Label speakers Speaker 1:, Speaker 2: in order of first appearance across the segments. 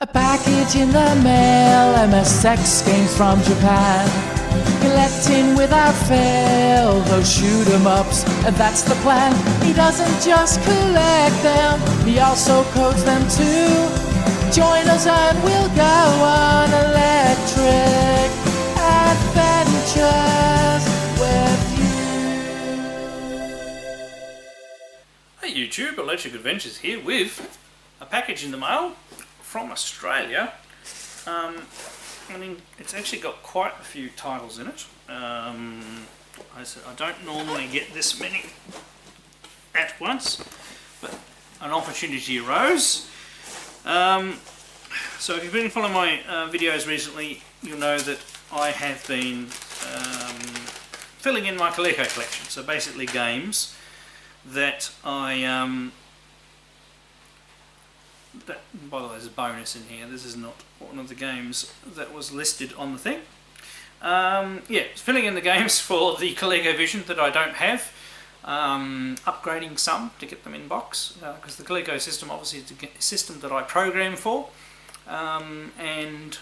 Speaker 1: A package in the mail, MSX games from Japan. Collecting without fail, those shoot 'em ups, and that's the plan. He doesn't just collect them, he also codes them too. Join us and we'll go on electric adventures with you.
Speaker 2: Hey YouTube, Electric Adventures here with a package in the mail from Australia. I mean, it's actually got quite a few titles in it. I don't normally get this many at once, but an opportunity arose. So if you've been following my videos recently, you'll know that I have been filling in my Coleco collection. So basically games that by the way, there's a bonus in here. This is not one of the games that was listed on the thing. Yeah, filling in the games for the Colecovision that I don't have. Upgrading some to get them in box, because the Coleco system obviously is a system that I program for, and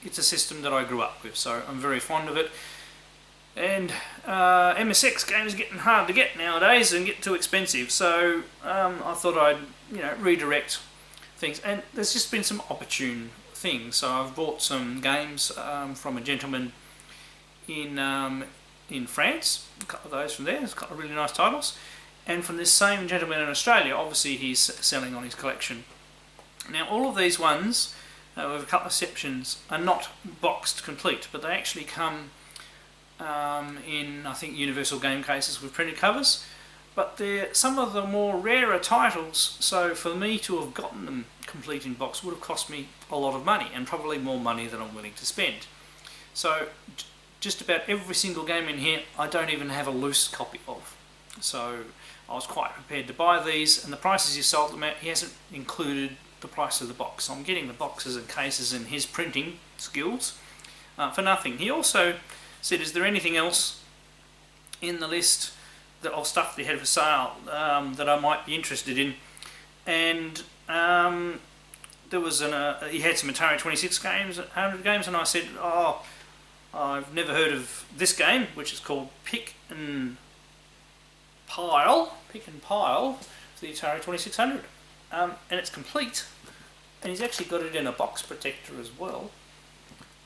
Speaker 2: it's a system that I grew up with, so I'm very fond of it. And MSX games are getting hard to get nowadays and get too expensive, so I thought I'd redirect things, and there's just been some opportune things. So I've bought some games from a gentleman in France, a couple of those from there. There's a couple of really nice titles, and from this same gentleman in Australia, obviously he's selling on his collection. Now all of these ones, with a couple of exceptions, are not boxed complete, but they actually come in, I think, universal game cases with printed covers, but they're some of the more rarer titles, so for me to have gotten them complete in box would have cost me a lot of money, and probably more money than I'm willing to spend. So just about every single game in here I don't even have a loose copy of, so I was quite prepared to buy these, and the prices he sold them at, he hasn't included the price of the box, so I'm getting the boxes and cases and his printing skills for nothing. He also said, is there anything else in the list of stuff that he had for sale that I might be interested in? And there was he had some Atari 26 games, 100 games, and I said, oh, I've never heard of this game, which is called Pick and Pile for the Atari 2600, and it's complete, and he's actually got it in a box protector as well.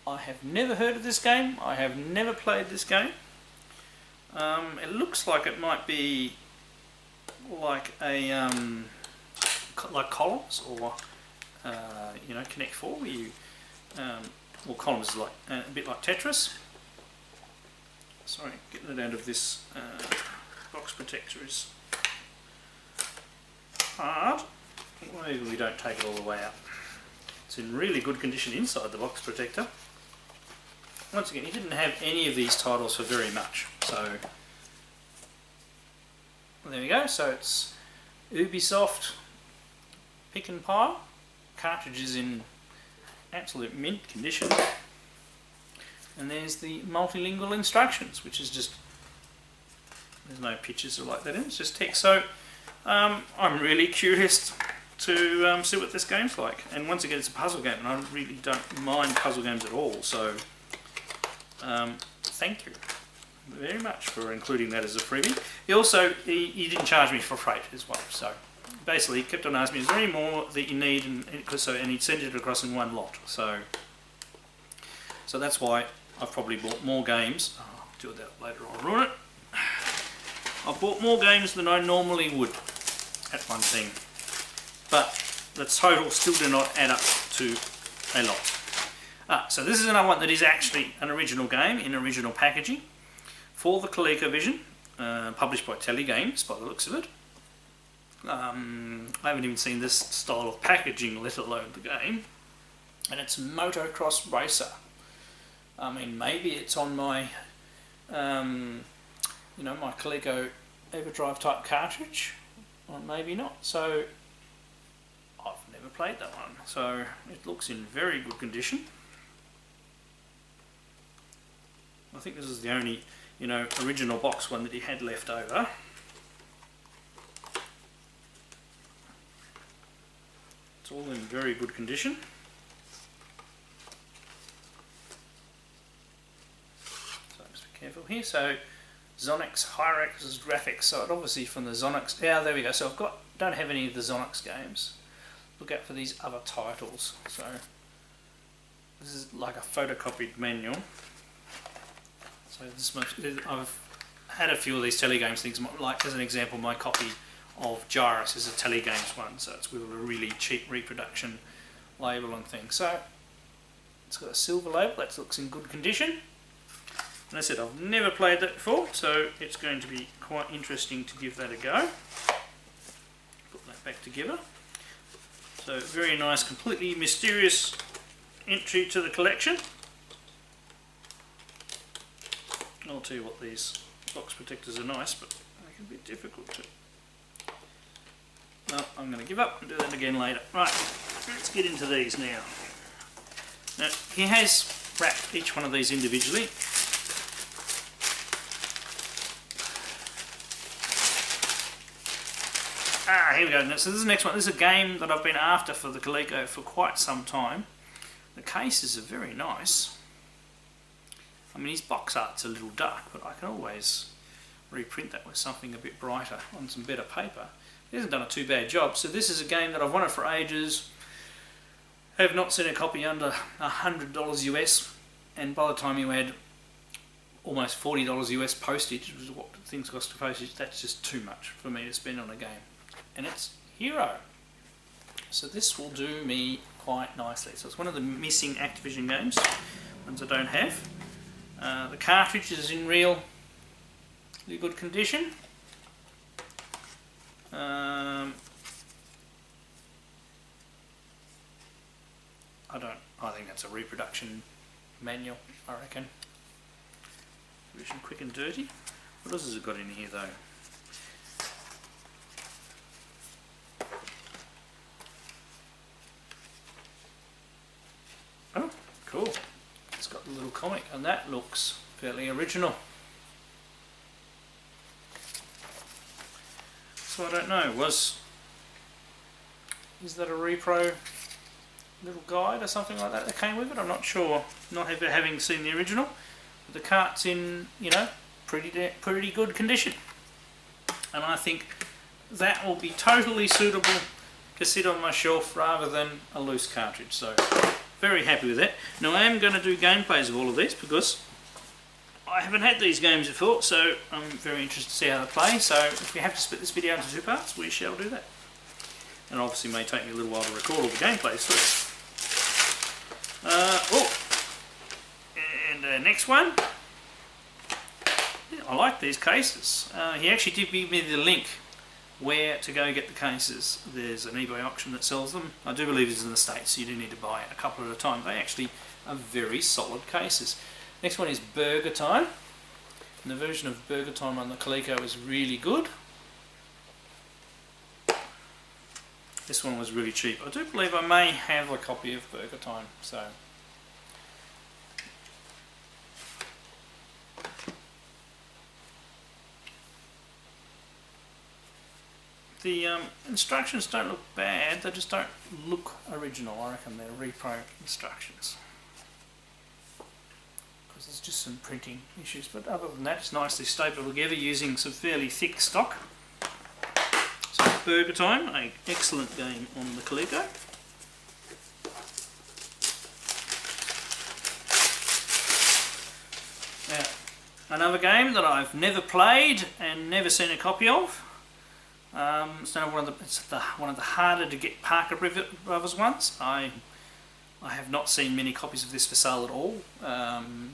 Speaker 2: I have never heard of this game. I have never played this game. It looks like it might be like a like Columns, or Connect 4, where you well, Columns is like a bit like Tetris. Sorry, getting it out of this box protector is hard. Maybe we don't take it all the way out. It's in really good condition inside the box protector. Once again, he didn't have any of these titles for very much, so there we go. So it's Ubisoft Pick and Pile, cartridges in absolute mint condition, and there's the multilingual instructions, which is just, there's no pictures or like that in, it's just text. So I'm really curious to see what this game's like, and once again it's a puzzle game, and I really don't mind puzzle games at all, so thank you very much for including that as a freebie. He also, he didn't charge me for freight as well, so basically he kept on asking me, is there any more that you need, and he'd send it across in one lot, so that's why I've probably bought more games. I'll do that later on, ruin it. I've bought more games than I normally would at one thing, but the total still do not add up to a lot. So this is another one that is actually an original game in original packaging for the ColecoVision, published by Telegames by the looks of it. I haven't even seen this style of packaging, let alone the game, and it's Motocross Racer. I mean, maybe it's on my my Coleco Everdrive type cartridge, or maybe not. So I've never played that one, so it looks in very good condition. I think this is the only, original box one that he had left over. It's all in very good condition. So just be careful here. So Zonix Hyrax's graphics. So it obviously from the Zonix. Yeah, there we go. So don't have any of the Zonix games. Look out for these other titles. So this is like a photocopied manual. So I've had a few of these telegames things. Like as an example, my copy of Gyrus is a telegames one. So it's with a really cheap reproduction label and thing. So it's got a silver label. That looks in good condition. And I said I've never played that before, so it's going to be quite interesting to give that a go. Put that back together. So very nice, completely mysterious entry to the collection. I'll tell you what, these box protectors are nice, but they can be difficult to. No, I'm going to give up and do that again later. Right, let's get into these now. Now he has wrapped each one of these individually. Here we go. So this is the next one. This is a game that I've been after for the Coleco for quite some time. The cases are very nice. I mean, his box art's a little dark, but I can always reprint that with something a bit brighter on some better paper. He hasn't done a too bad job. So this is a game that I've wanted for ages. Have not seen a copy under $100 US, and by the time you add almost $40 US postage, which is what things cost to postage, that's just too much for me to spend on a game. And it's Hero. So this will do me quite nicely. So it's one of the missing Activision games, ones I don't have. The cartridge is in really good condition. I think that's a reproduction manual, I reckon. Vision quick and dirty. What else has it got in here though? Oh, cool. It's got the little comic, and that looks fairly original. So I don't know, is that a repro little guide or something like that came with it? I'm not sure, not having seen the original. But the cart's in, you know, pretty good condition. And I think that will be totally suitable to sit on my shelf rather than a loose cartridge. So very happy with that. Now I am going to do gameplays of all of these because I haven't had these games before, so I'm very interested to see how they play. So if we have to split this video into two parts, we shall do that. And obviously it may take me a little while to record all the gameplays too. And next one. Yeah, I like these cases. He actually did give me the link where to go get the cases. There's an eBay auction that sells them. I do believe it's in the States, so you do need to buy a couple at a time. They actually are very solid cases. Next one is Burger Time. And the version of Burger Time on the Coleco is really good. This one was really cheap. I do believe I may have a copy of Burger Time. So the instructions don't look bad, they just don't look original. I reckon they're repro instructions. Because there's just some printing issues, but other than that it's nicely stapled together using some fairly thick stock. So Burger Time, an excellent game on the Coleco. Now, another game that I've never played and never seen a copy of. It's one of the harder to get Parker Brothers ones. I have not seen many copies of this for sale at all.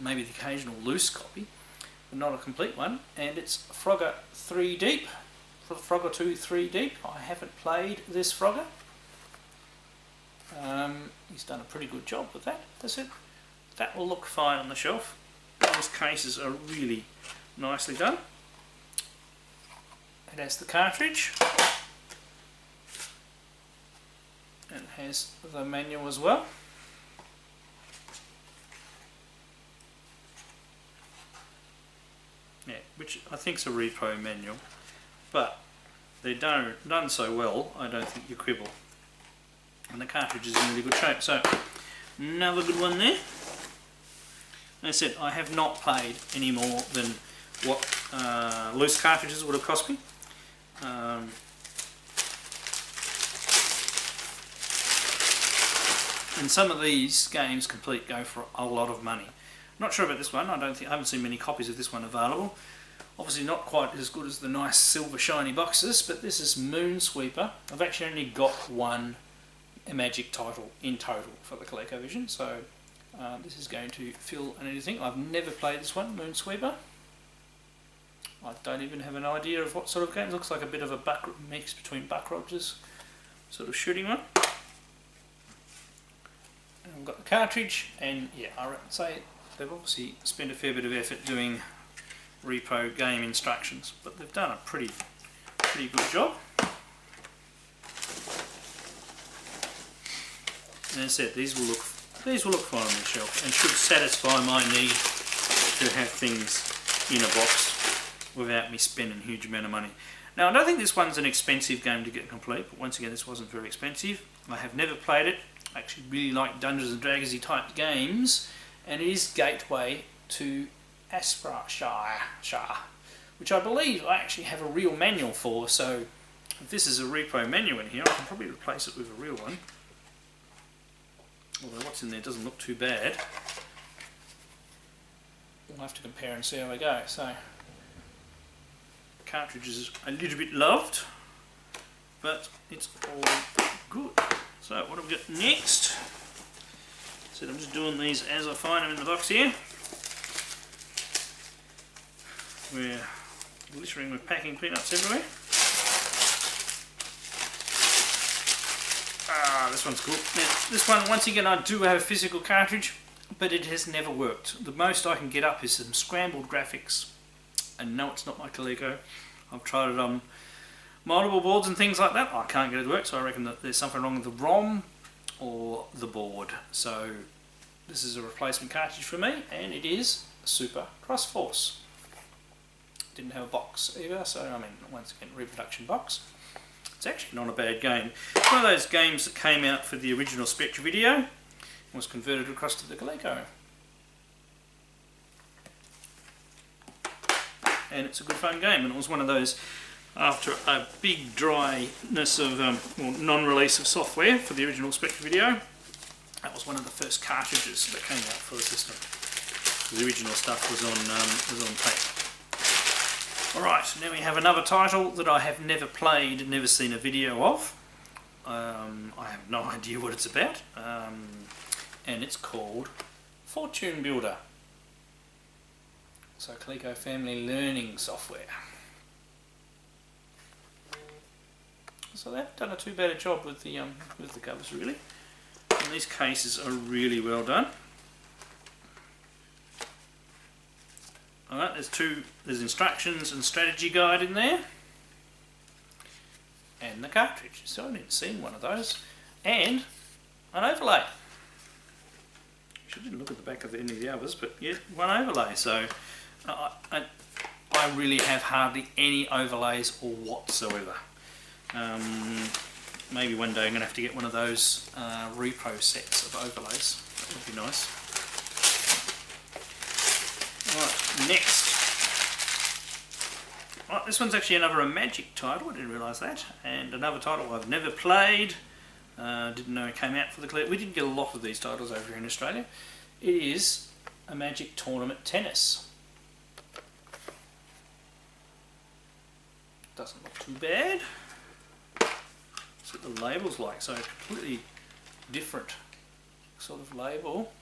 Speaker 2: Maybe the occasional loose copy, but not a complete one. And it's Frogger Threedeep, Frogger 2 Threedeep. I haven't played this Frogger. He's done a pretty good job with that. That's it. That will look fine on the shelf. Those cases are really nicely done. It has the cartridge. It has the manual as well. Yeah, which I think is a repro manual, but they're done so well, I don't think you quibble. and the cartridge is in really good shape. So another good one there. As I said, I have not played any more than what loose cartridges would have cost me. And some of these games complete go for a lot of money. Not sure about this one. I haven't seen many copies of this one available. Obviously not quite as good as the nice silver shiny boxes, but this is Moonsweeper. I've actually only got one Magic title in total for the Colecovision, so this is going to fill anything. I've never played this one, Moonsweeper. I don't even have an idea of what sort of game. It looks like a bit of a mix between Buck Rogers sort of shooting one. And I've got the cartridge, and yeah, I would say they've obviously spent a fair bit of effort doing repo game instructions, but they've done a pretty good job. And as I said, these will look fine on the shelf and should satisfy my need to have things in a box without me spending a huge amount of money. Now, I don't think this one's an expensive game to get complete, but once again, this wasn't very expensive. I have never played it. I actually really like Dungeons and Dragons type games, and it is gateway to Apshai, which I believe I actually have a real manual for, so if this is a repo manual in here, I can probably replace it with a real one. Although what's in there doesn't look too bad. We'll have to compare and see how we go. So, cartridge is a little bit loved, but it's all good. So what have we got next? So I'm just doing these as I find them in the box here. We're glittering with packing peanuts everywhere. Ah, this one's cool. Now, this one, once again, I do have a physical cartridge, but it has never worked. The most I can get up is some scrambled graphics, and no, it's not my Coleco. I've tried it on multiple boards and things like that. I can't get it to work, so I reckon that there's something wrong with the ROM or the board. So this is a replacement cartridge for me, and it is Super Cross Force. Didn't have a box either, so I mean, once again, reproduction box. It's actually not a bad game. It's one of those games that came out for the original Spectre video and was converted across to the Coleco. And it's a good fun game, and it was one of those, after a big dryness of non-release of software for the original Spectre video, that was one of the first cartridges that came out for the system. The original stuff was on tape. Alright, now we have another title that I have never played, never seen a video of. I have no idea what it's about, and it's called Fortune Builder. So Coleco family learning software. So they haven't done a too bad a job with the covers really. And these cases are really well done. Alright, there's instructions and strategy guide in there. And the cartridge. So I didn't see one of those. And an overlay. I didn't look at the back of any of the others, but yeah, one overlay. So I really have hardly any overlays or whatsoever. Maybe one day I'm going to have to get one of those repro sets of overlays. That would be nice. Right, next. Right, this one's actually another Magic title, I didn't realise that, and another title I've never played, didn't know it came out for the Coleco. We didn't get a lot of these titles over here in Australia. It is a Magic Tournament Tennis. Doesn't look too bad. That's what the label's like, so a completely different sort of label.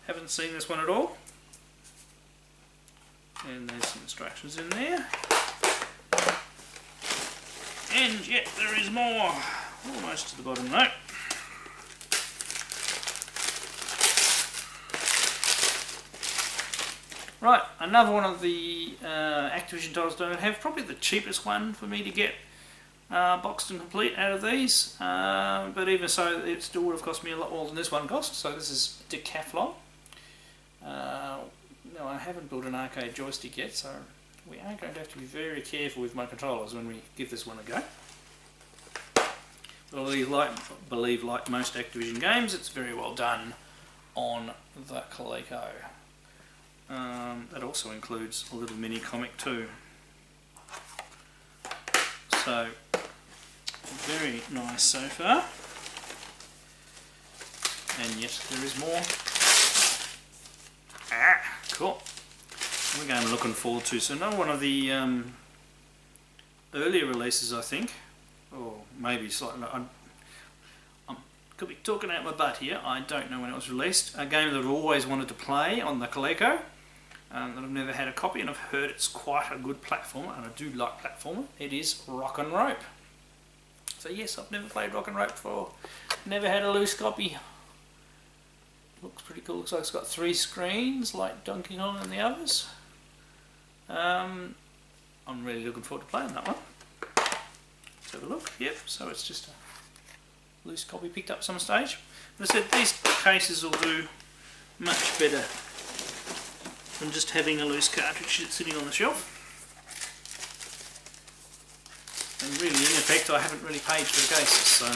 Speaker 2: Haven't seen this one at all. And there's some instructions in there. And yet there is more. Almost to the bottom though. Right, another one of the Activision titles don't have. Probably the cheapest one for me to get boxed and complete out of these. But even so, it still would have cost me a lot more than this one cost. So this is Decathlon. No, I haven't built an arcade joystick yet, so we are going to have to be very careful with my controllers when we give this one a go. believe like most Activision games, it's very well done on the Coleco. That also includes a little mini comic too. So, very nice so far. And yes, there is more. Cool. We're going looking forward to. So another one of the earlier releases, I think, or maybe slightly. I could be talking out my butt here. I don't know when it was released. A game that I've always wanted to play on the Coleco, that I've never had a copy, and I've heard it's quite a good platformer, and I do like platformer. It is Roc'N Rope. So yes, I've never played Roc'N Rope before. Never had a loose copy. Looks pretty cool. Looks like it's got 3 screens like Donkey Kong and the others. I'm really looking forward to playing that one. Let's have a look. Yep, so it's just a loose copy picked up some stage. But I said these cases will do much better than just having a loose cartridge sitting on the shelf. And really, in effect, I haven't really paid for the cases, so.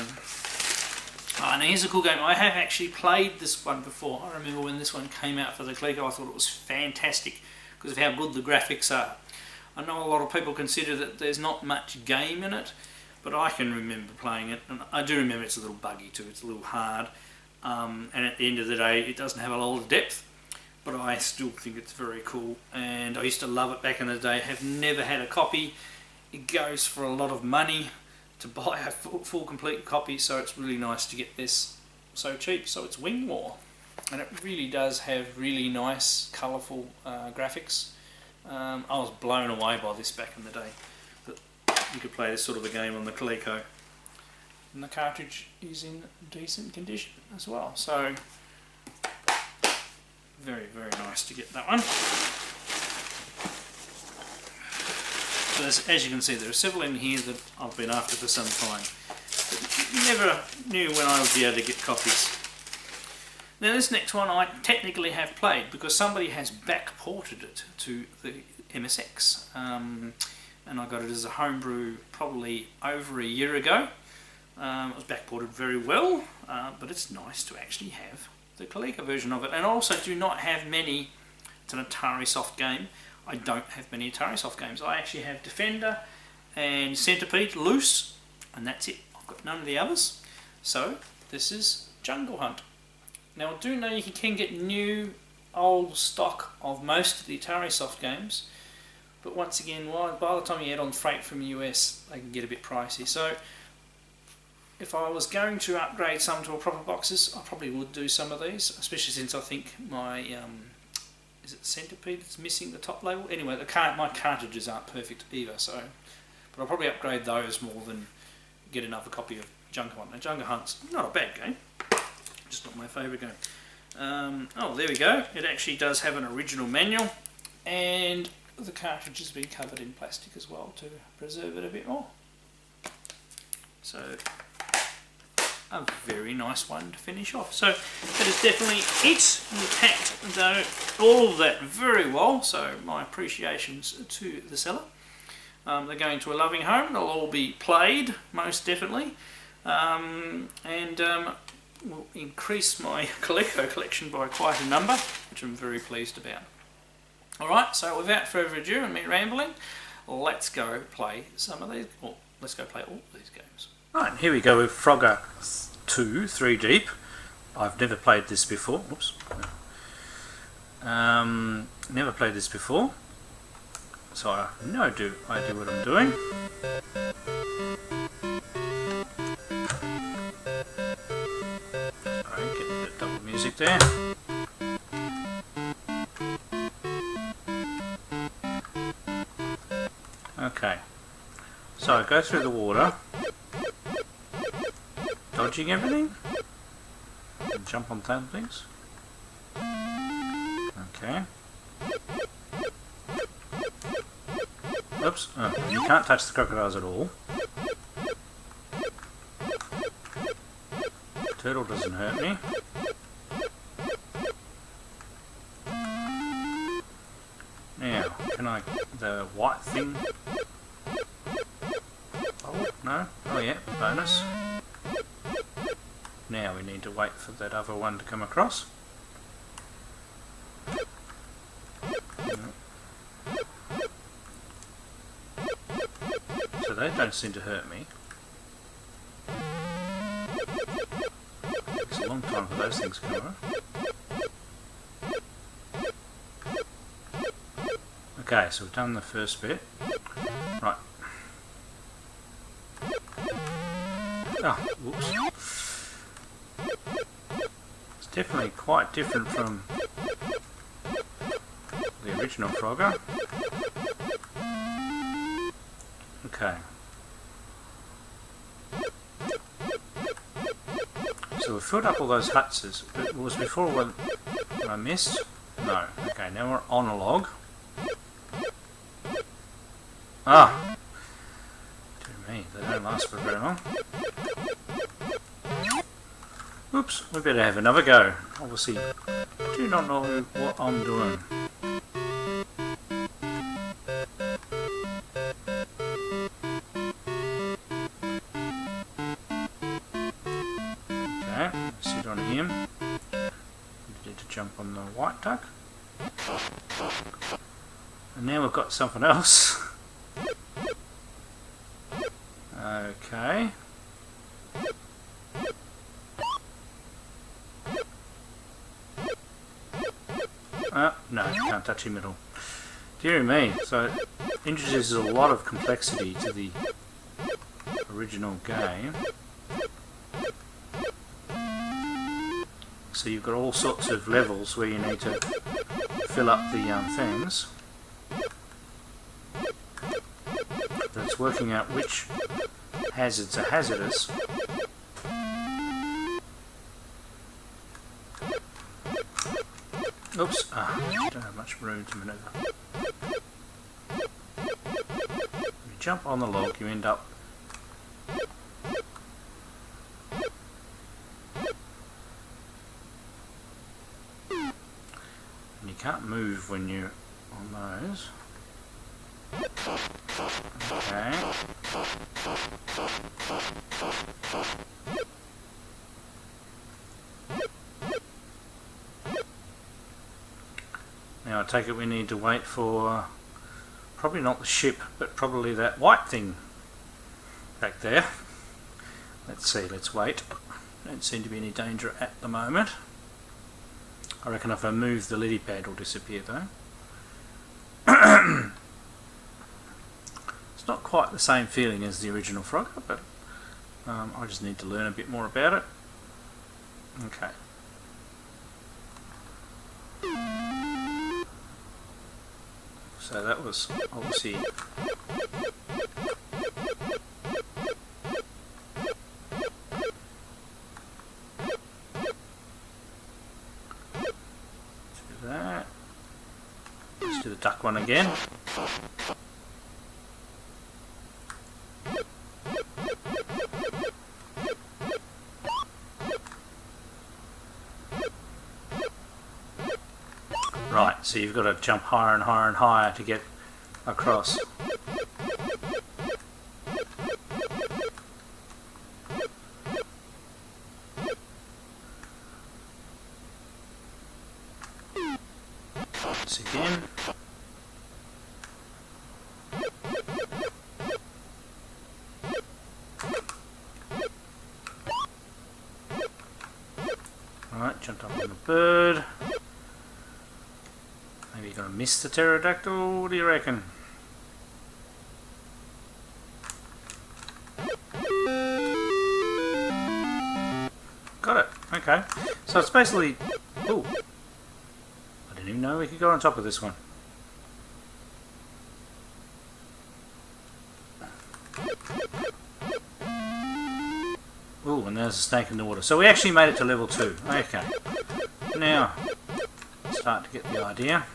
Speaker 2: Now here's a cool game. I have actually played this one before. I remember when this one came out for the Coleco, I thought it was fantastic because of how good the graphics are. I know a lot of people consider that there's not much game in it, but I can remember playing it, and I do remember it's a little buggy too, it's a little hard, and at the end of the day it doesn't have a lot of depth, but I still think it's very cool, and I used to love it back in the day. Have never had a copy. It goes for a lot of money to buy a full complete copy, so it's really nice to get this so cheap. So it's Wing War, and it really does have really nice colourful graphics. I was blown away by this back in the day, that you could play this sort of a game on the Coleco, and the cartridge is in decent condition as well, so very, very nice to get that one. So as you can see, there are several in here that I've been after for some time, but never knew when I would be able to get copies. Now this next one I technically have played because somebody has back-ported it to the MSX, and I got it as a homebrew probably over a year ago. It was back-ported very well, but it's nice to actually have the Coleco version of it. And I also do not have many. It's an Atari Soft game. I don't have many Atari Soft games. I actually have Defender and Centipede loose, and that's it. I've got none of the others. So this is Jungle Hunt. Now I do know you can get new old stock of most of the Atari Soft games, but once again, by the time you add on freight from the US, they can get a bit pricey. So if I was going to upgrade some to a proper boxes, I probably would do some of these, especially since I think my is it Centipede that's missing the top label? Anyway, my cartridges aren't perfect either, so but I'll probably upgrade those more than get another copy of Jungle Hunt. Now Jungle Hunt's not a bad game, just not my favourite game. Oh, there we go. It actually does have an original manual, and the cartridge has been covered in plastic as well to preserve it a bit more. So a very nice one to finish off. So that is definitely it. We packed all of that very well, so my appreciations to the seller. They're going to a loving home. They'll all be played, most definitely, and will increase my Coleco collection by quite a number, which I'm very pleased about. Alright, so without further ado and me rambling, let's go play some of these, or let's go play all these games. Right, here we go with Frogger 2 Threedeep. I've never played this before. Oops. Never played this before, so I have no idea what I'm doing. Sorry, getting the double music there. Okay, so go through the water, dodging everything, and jump on things. Okay. Oops, oh, you can't touch the crocodiles at all. Turtle doesn't hurt me. Now, can I, the white thing? Oh, no? Oh yeah, bonus. Now we need to wait for that other one to come across. So they don't seem to hurt me. Takes a long time for those things to come over. Okay, so we've done the first bit. Right. Oh, whoops. It's definitely quite different from the original Frogger. Okay. So we filled up all those huts. It was before when I missed? No. Okay, now we're on a log. Ah! Dear me, they don't last for very long. Oops, we better have another go. Obviously, do not know what I'm doing. Okay, sit on him. We need to jump on the white duck. And now we've got something else. Okay. No, can't touch him at all. Dear me, so it introduces a lot of complexity to the original game. So you've got all sorts of levels where you need to fill up the things. But it's working out which hazards are hazardous. Oops, you don't have much room to manoeuvre. If you jump on the log, you end up and you can't move when you're on those. Okay. Now I take it we need to wait for probably not the ship, but probably that white thing back there. Let's see, let's wait. Don't seem to be any danger at the moment. I reckon if I move the lily pad it'll disappear though. It's not quite the same feeling as the original Frogger, but I just need to learn a bit more about it. Okay. So that was obviously do that. Let's do the duck one again. Right, so you've got to jump higher and higher and higher to get across. This again. Alright, jumped up on the bird. Maybe you're going to miss the pterodactyl, what do you reckon? Got it, okay. So it's basically... Ooh. I didn't even know we could go on top of this one. Ooh, and there's a snake in the water. So we actually made it to level 2. Okay. Now, start to get the idea.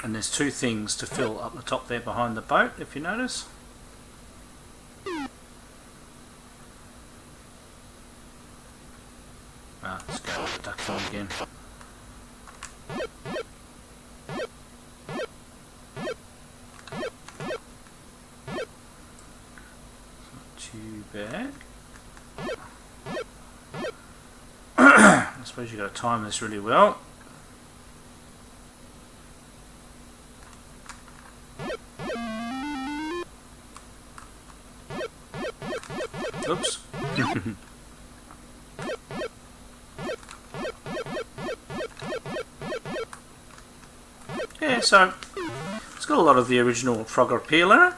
Speaker 2: And there's two things to fill up the top there behind the boat, if you notice. Let's go with the duck one again. Not too bad. suppose you've got to time this really well. Oops. Yeah, so it's got a lot of the original Frogger appeal in it.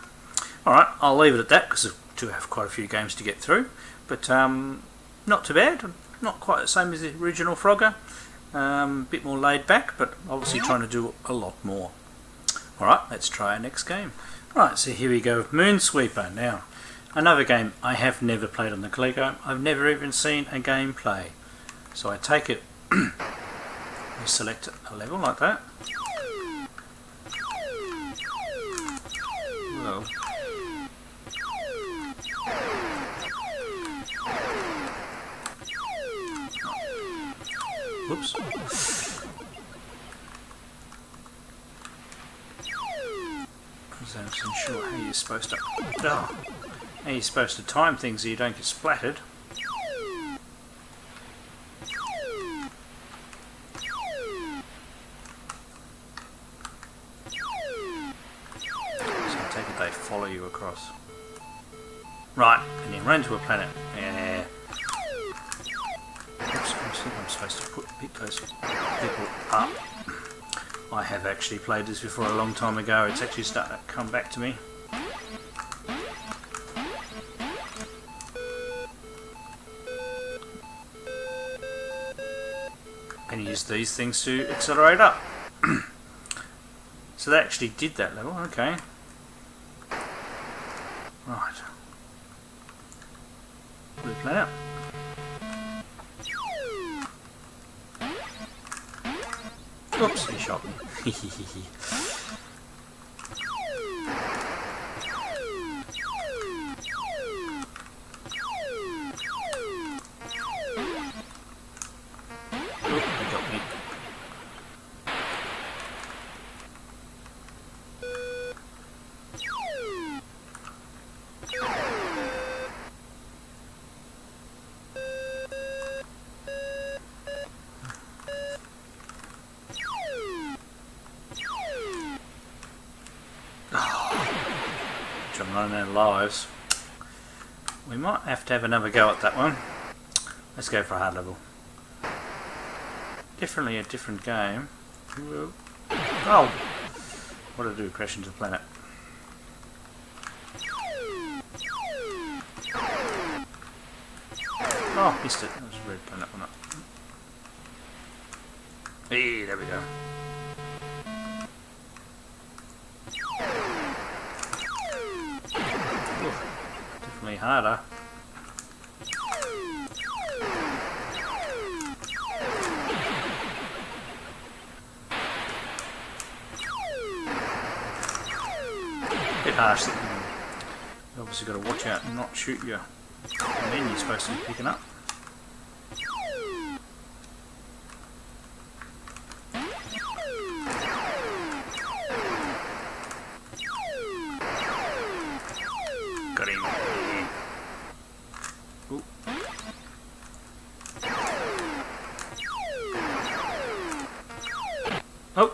Speaker 2: Alright, I'll leave it at that because I do have quite a few games to get through. But not too bad. Not quite the same as the original Frogger. A bit more laid back, but obviously trying to do a lot more. Alright, let's try our next game. Alright, so here we go. Moonsweeper. Now, another game I have never played on the Coleco. I've never even seen a game play. So I take it, we select a level like that. Well, whoops. I wasn't sure how you're supposed to. Oh, how you're supposed to time things so you don't get splattered. They follow you across. Right, and you run to a planet. Yeah. Oops, I think I'm supposed to pick those people up. I have actually played this before a long time ago. It's actually starting to come back to me. And use these things to accelerate up. So they actually did that level, okay. Right. Blue planet. Oops, he shot me. Oh, he got me. I'm running out of lives. We might have to have another go at that one. Let's go for a hard level. Definitely a different game. Oh! What did I do? Crash into the planet. Oh, missed it. That was a red planet one up. Hey, there we go. Definitely harder. Bit harsh. You obviously got to watch out and not shoot you. And then you're supposed to be picking up. Got him. Ooh. Oh,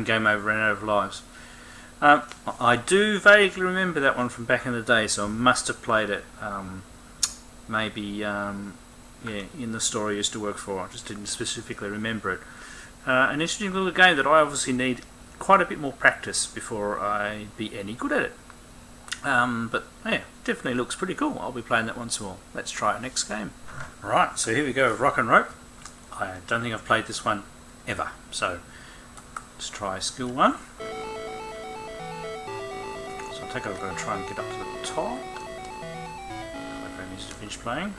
Speaker 2: game over, ran out of lives. I do vaguely remember that one from back in the day, so I must have played it. Maybe, yeah, in the store I used to work for. I just didn't specifically remember it. An interesting little game that I obviously need quite a bit more practice before I be any good at it. But yeah, definitely looks pretty cool. I'll be playing that once more. Let's try our next game. Right, so here we go, Roc'N Rope. I don't think I've played this one ever, so let's try skill 1. So I think I'm going to try and get up to the top. Whoever needs to finish playing.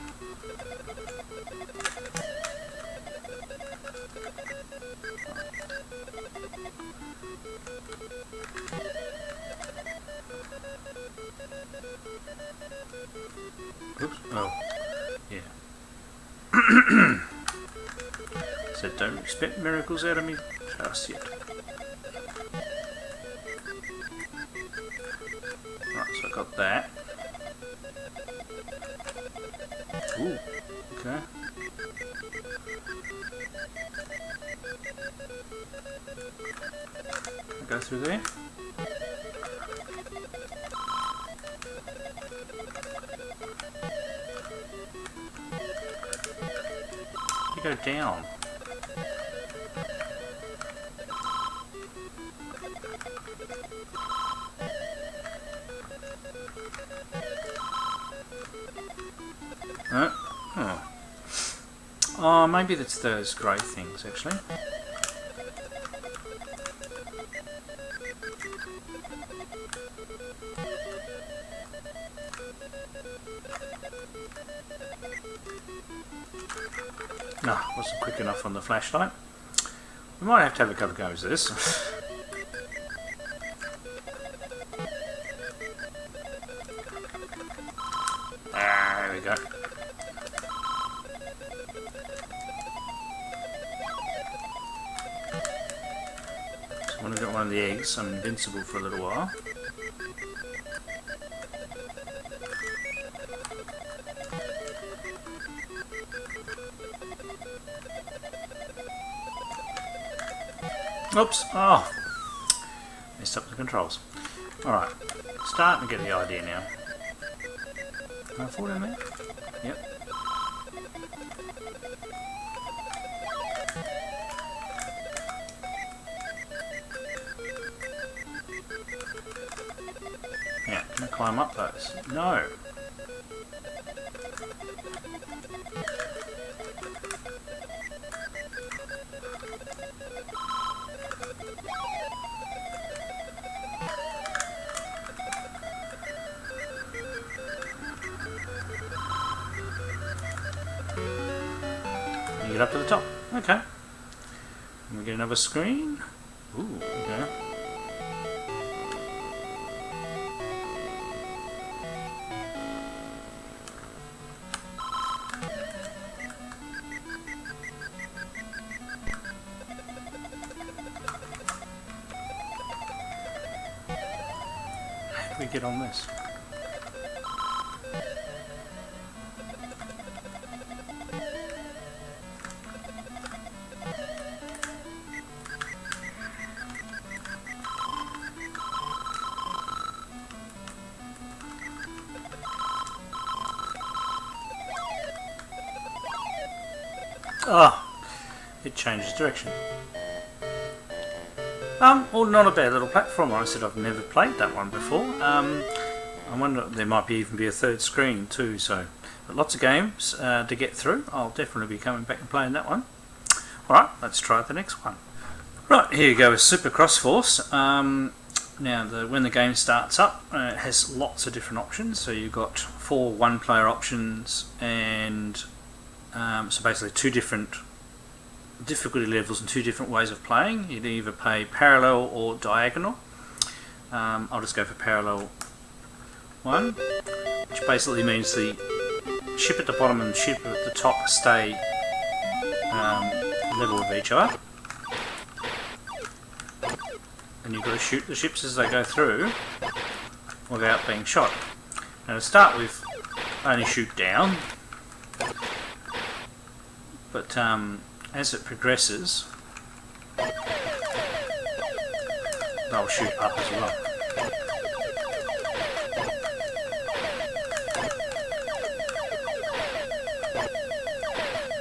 Speaker 2: Oops. Oh, yeah. So don't expect miracles out of me just yet. Right, so I got that. Ooh, okay. Go through there. You go down. Oh, maybe that's those grey things actually. No, wasn't quick enough on the flashlight. We might have to have a couple of goes at this. There we go. So when I got one of the eggs, I'm invincible for a little while. Oops! Oh! Messed up the controls. Alright, starting to get the idea now. Can I fall in there? Yep. Yeah, can I climb up those? No! Get up to the top. Okay. And we get another screen. Ooh, okay. How do we get on this? Oh, it changes direction. Well, not a bad little platformer. I said I've never played that one before. I wonder if there might even be a third screen too. So, but lots of games to get through. I'll definitely be coming back and playing that one. All right, let's try the next one. Right, here you go with Super Cross Force. Now, when the game starts up, it has lots of different options. So you've got 4 one-player options and so basically 2 different difficulty levels and 2 different ways of playing. You can either play parallel or diagonal. I'll just go for parallel 1, which basically means the ship at the bottom and the ship at the top stay level with each other. And you've got to shoot the ships as they go through without being shot. Now to start with, only shoot down. But as it progresses, they'll shoot up as well.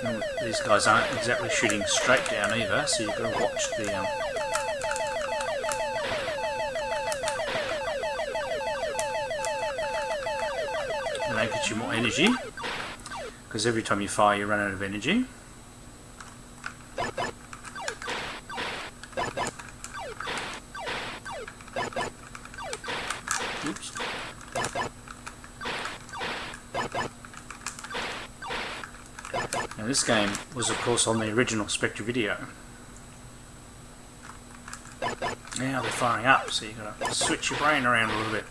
Speaker 2: And these guys aren't exactly shooting straight down either, so you've got to watch the... and that gives you more energy, because every time you fire you run out of energy. Oops. Now this game was of course on the original Spectre video. Now they're firing up, so you've got to switch your brain around a little bit.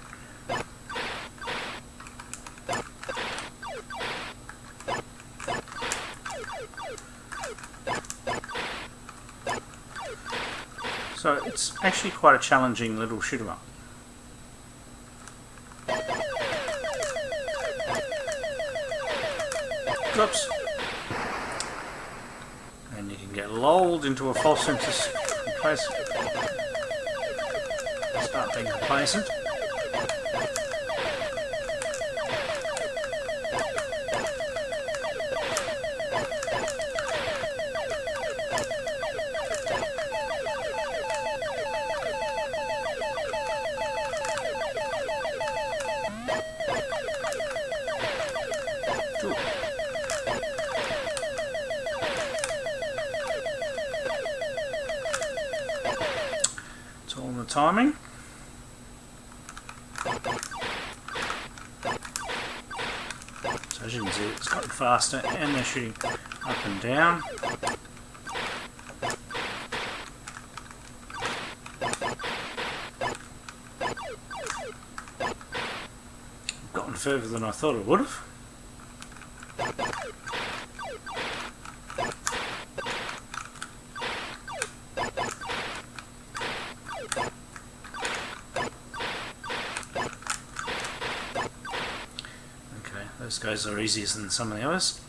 Speaker 2: So it's actually quite a challenging little shoot 'em up. Oops. And you can can get lulled into a false sense of complacent. Start being complacent. It's all in the timing. So as you can see, it's gotten faster and they're shooting up and down. Gotten further than I thought it would have. Those guys are easier than some of the others.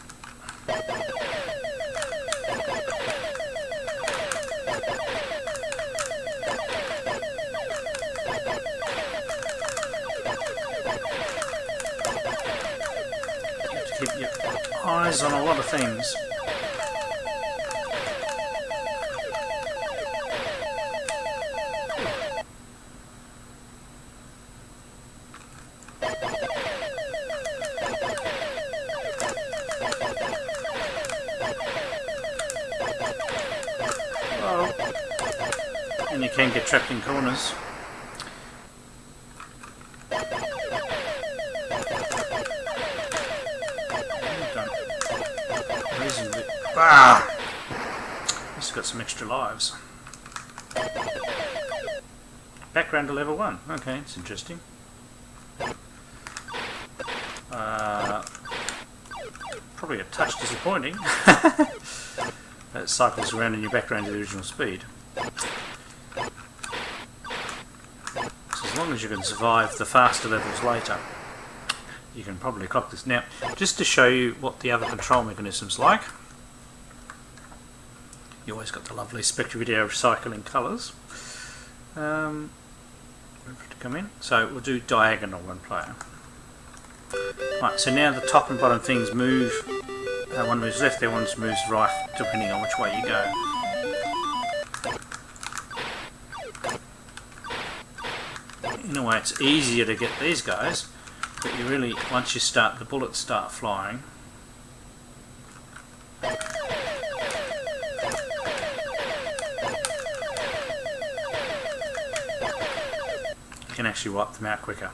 Speaker 2: You have to keep your eyes on a lot of things. And you can get trapped in corners. Reasonably. It's got some extra lives. Background to level 1. Okay, it's interesting. Probably a touch disappointing. It cycles around in your background to the original speed. As long as you can survive the faster levels later, you can probably clock this. Now, just to show you what the other control mechanism's like, you always got the lovely Spectre Video recycling colours. To come in. So we'll do diagonal one player. Right, so now the top and bottom things move. One moves left, the other one moves right, depending on which way you go. In a way, it's easier to get these guys, but you really, once you start, the bullets start flying. You can actually wipe them out quicker.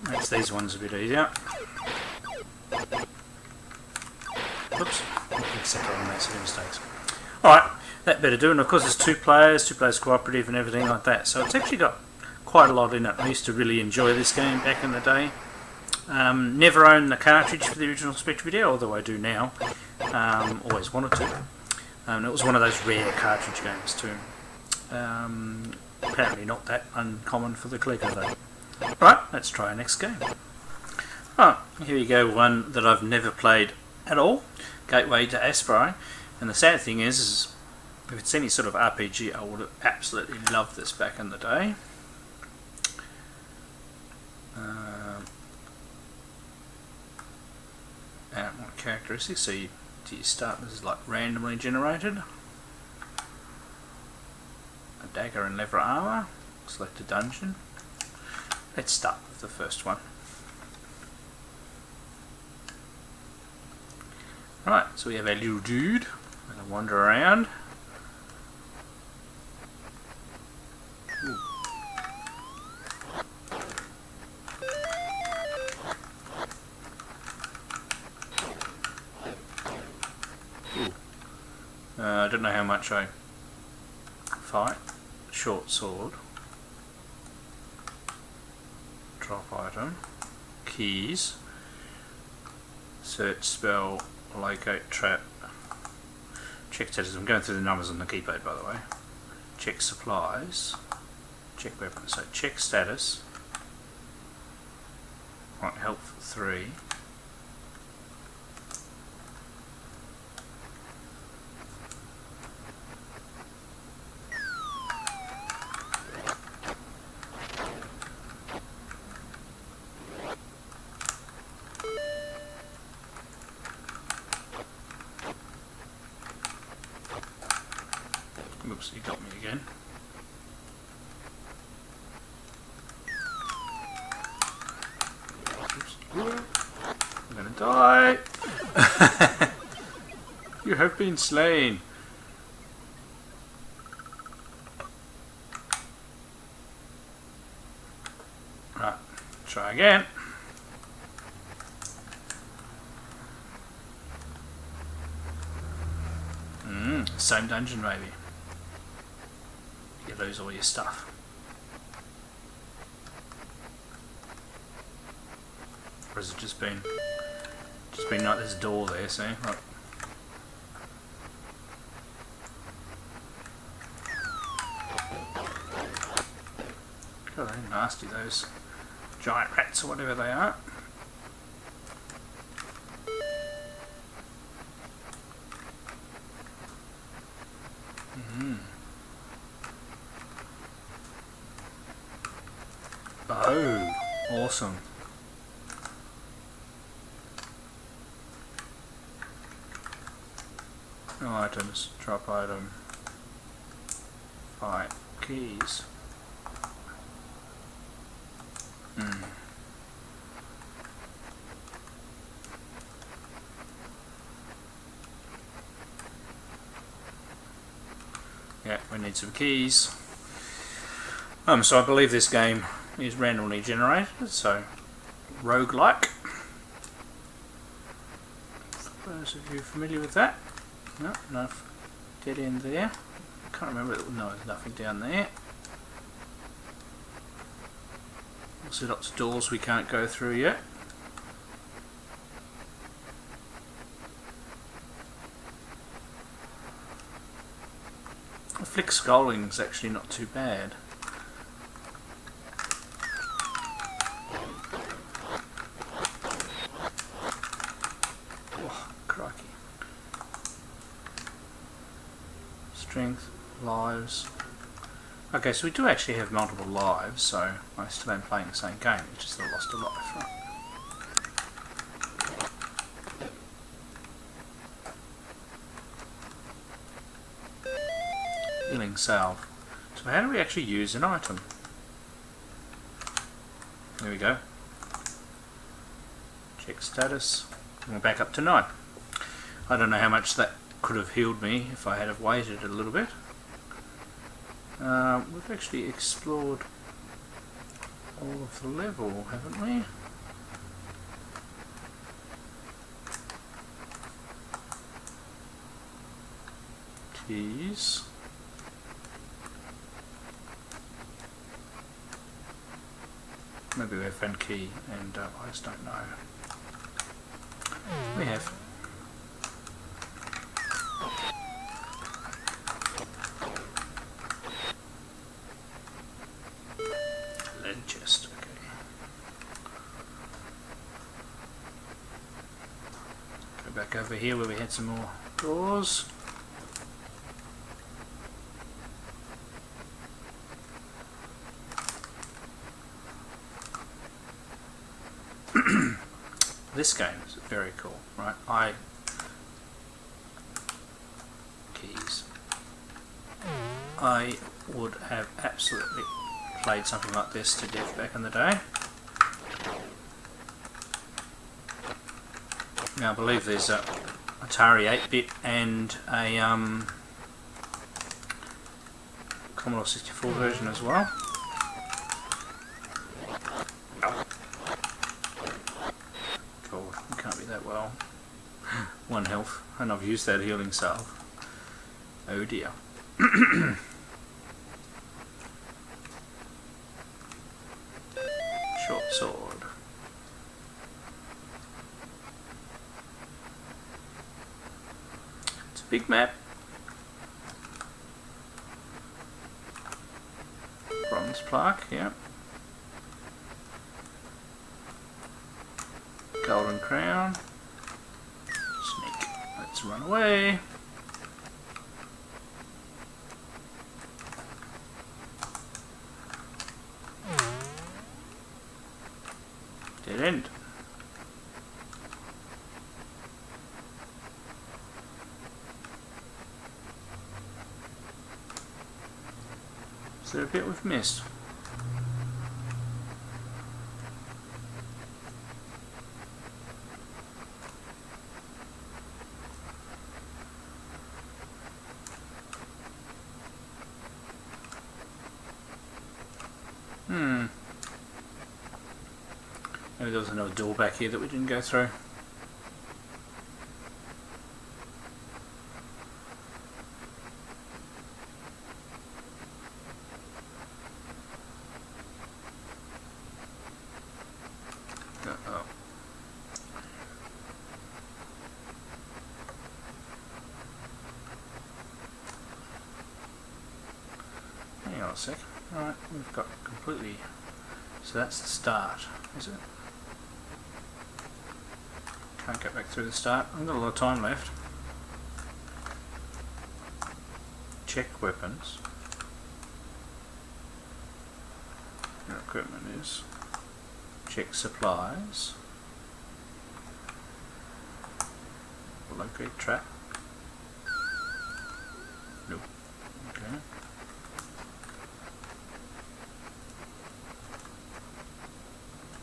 Speaker 2: Makes these ones a bit easier. Oops, except I made some mistakes. Alright, that better do, and of course there's two players cooperative and everything like that, so it's actually got quite a lot in it. I used to really enjoy this game back in the day. Never owned the cartridge for the original Spectre Video, although I do now. Always wanted to. It was one of those rare cartridge games too. Apparently not that uncommon for the Coleco though. Right, let's try our next game. Right, here we go, one that I've never played at all. Gateway to Apshai. And the sad thing is if it's any sort of RPG, I would have absolutely loved this back in the day. What characteristics? So you start, this is like randomly generated. A dagger and leather armor. Select a dungeon. Let's start with the first one. Right, so we have a little dude. We're going to wander around. Ooh. I don't know how much I fight. Short sword. Drop item. Keys. Search spell. Locate trap. Check status. I'm going through the numbers on the keypad, by the way. Check supplies. Check weapons. So check status. Right, health 3. Oops, he got me again. Oops. I'm gonna die! You have been slain! Right, try again. Same dungeon maybe. You lose all your stuff. Or has it just been like there's a door there, see? Right. God, they're nasty, those giant rats or whatever they are. Oh, awesome. No items, drop item, 5 keys. Yeah, we need some keys. So I believe this game is randomly generated, so roguelike. For those of you familiar with that. No, enough dead end there. I can't remember, no, there's nothing down there. Also lots of doors we can't go through yet. The flick scrolling is actually not too bad. Oh, crikey. Strength, lives. Okay, so we do actually have multiple lives, so I still am playing the same game, it's just that I lost a life, right? Healing salve. So how do we actually use an item? There we go. Check status. We're back up to 9. I don't know how much that could have healed me if I had have waited a little bit. We've actually explored all of the level, haven't we? Keys. Maybe we have found key and I just don't know. We have. Lead chest, okay. Go back over here where we had some more doors. This game is very cool, right? Keys. I would have absolutely played something like this to death back in the day. Now I believe there's a Atari 8-bit and a Commodore 64 version as well. That well. 1 health, and I've used that healing salve. Oh dear. Short sword. It's a big map. Bronze plaque, yeah. Golden crown. Sneak. Let's run away. Dead end. Is there a bit we've missed? Maybe there was another door back here that we didn't go through. Uh-oh. Hang on a sec. Alright, we've got completely... So that's the start, is it? Can't get back through the start. I've got a lot of time left. Check weapons. Where equipment is. Check supplies. Locate trap. Nope. Okay.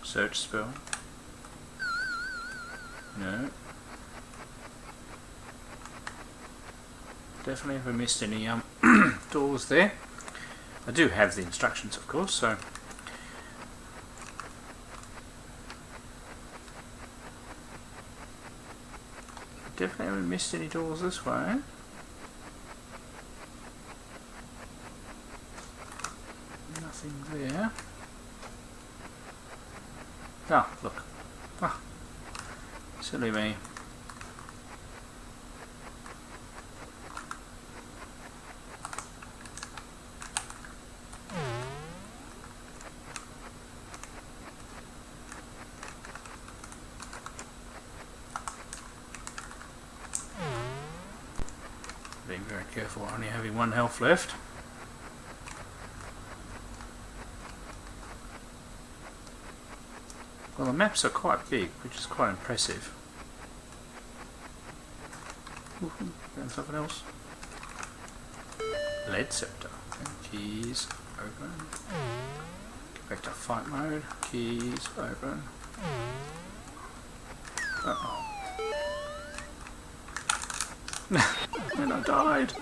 Speaker 2: Search spell. No. Definitely haven't missed any doors there. I do have the instructions, of course, so definitely haven't missed any doors this way. Nothing there. Ah, look. Ah. Silly me. Being very careful, only having one health left. Well, the maps are quite big, which is quite impressive. Found something else. Lead scepter. And keys open. Get back to fight mode. Keys open. Uh-oh. And I died.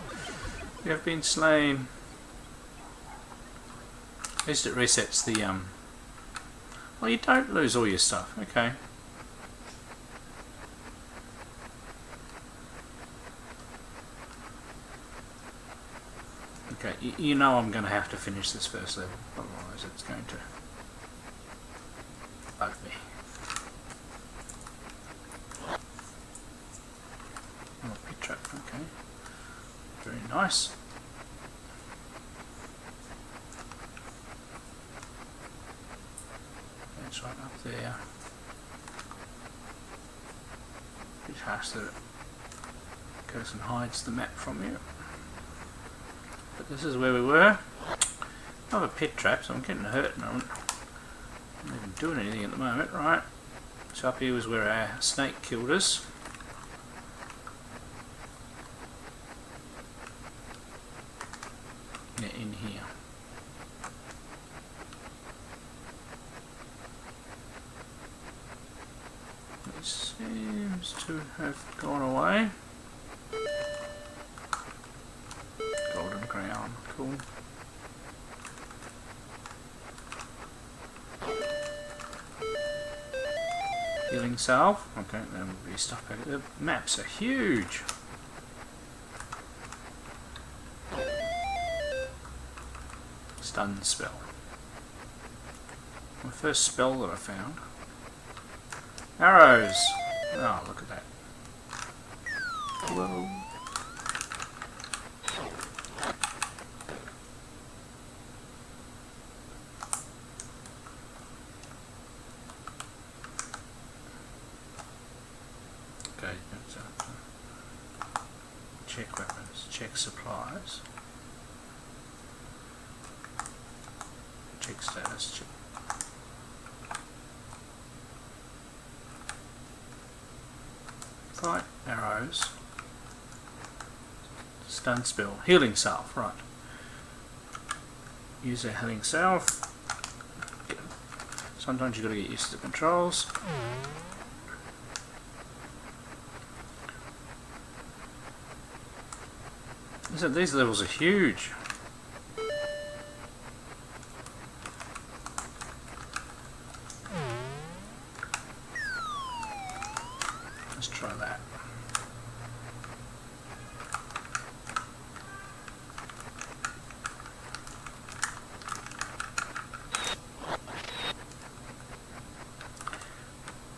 Speaker 2: We have been slain. At least it resets the Well, you don't lose all your stuff. Okay. Okay, you know I'm going to have to finish this first level, otherwise it's going to bug me. Oh, pit trap, okay. Very nice. It's right up there. Bit harsh that it goes and hides the map from you. But this is where we were. I have a pit trap, so I'm getting hurt and I'm not even doing anything at the moment. Right. So up here was where our snake killed us. Yeah, in here. It seems to have gone away. Golden crown, cool. Healing salve. Okay, then we'll be stuff back. The maps are huge. Stun spell. My first spell that I found. Arrows! Oh, look at that. Whoa. check weapons, check supplies, check status, check. Right, arrows, stun spell, healing salve, right. Use a healing salve. Sometimes you've got to get used to the controls. These levels are huge. Let's try that.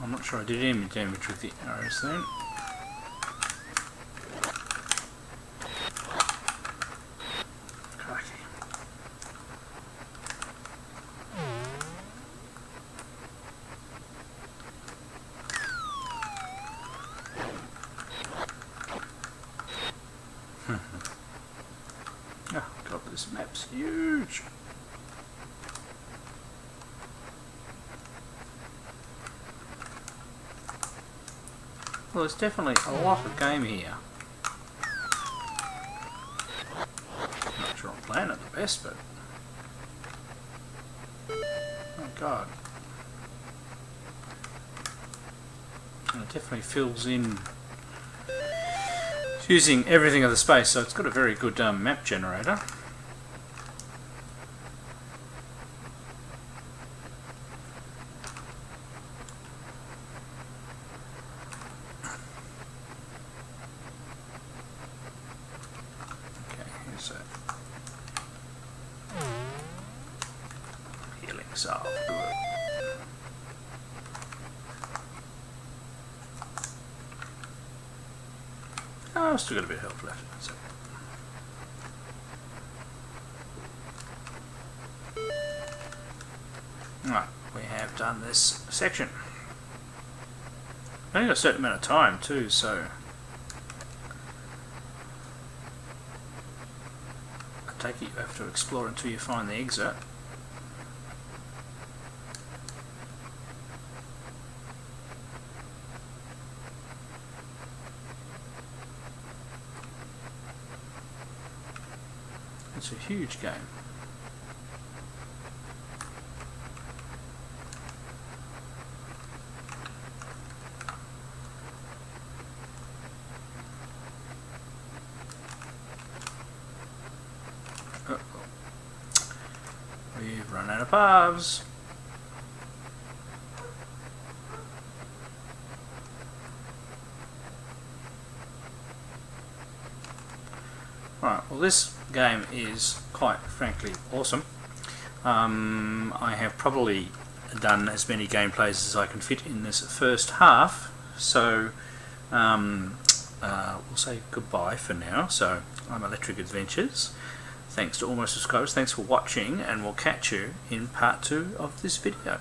Speaker 2: I'm not sure I did any damage with the arrows then. Oh god, this map's huge. Well, there's definitely a lot of game here. I'm not sure I'm playing it the best, but oh god. And it definitely fills in. It's using everything of the space, so it's got a very good map generator. Okay, here's that. Healing salve. Oh, I've still got a bit of health left. So. Right, we have done this section. Only got a certain amount of time too, so I take it you have to explore until you find the exit. It's a huge game. Uh-oh. We've run out of paths. Right, well this game is quite frankly awesome. I have probably done as many gameplays as I can fit in this first half, so we'll say goodbye for now. So I'm Electric Adventures. Thanks to all my subscribers, thanks for watching, and we'll catch you in part 2 of this video.